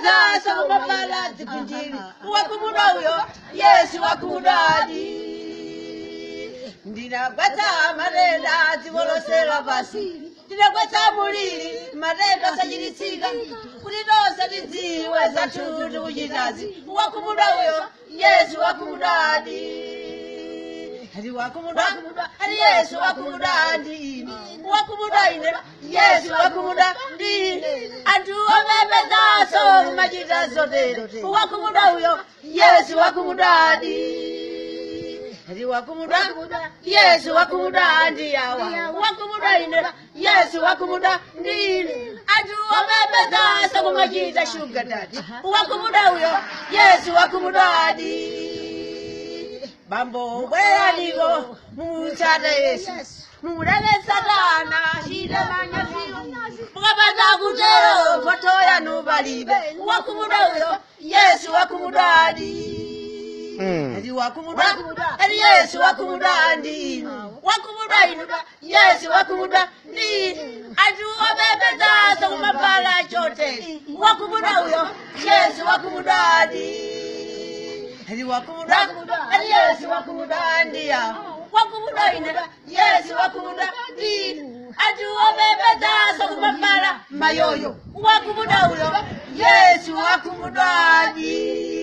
beza so mabala tipinjiri wakumuda uyo Yesu wakumudadi ndina kwata marenda tibolosera basi ndina kwata mulili marenda sajiritsika kulidose lidziwe zatutu kujitazi wakumuda uyo Yesu wakumudadi Hadi wakumuda hadi Yesu wakumudadi wakumuda ine Yesu wakumudadi antu omebeza so majita zote wakumuda uyo Yesu wakumudadi hadi wakumuda Yesu wakumudadi yawa wakumuda ine Yesu wakumudadi antu omebeza so majita sugar daddy wakumuda uyo Yesu wakumudadi Bambo where ligo muchata Yesu murele satana shida manyafiyo mukabata kutero fotoya nubalibe wakumuda uyo Yesu wakumudadi Hadi wakumuda hadi Yesu wakumudadi wakumuda inu Yesu wakumudadi aju obebeza so mabala chote wakumuda uyo Yesu wakumudadi Hadi wakumuda hadi Yesu wakumudadi wakumuda ine Yesu wakumudadi aju obebeza so mabala mayoyo wakumuda uyo Yesu wakumudadi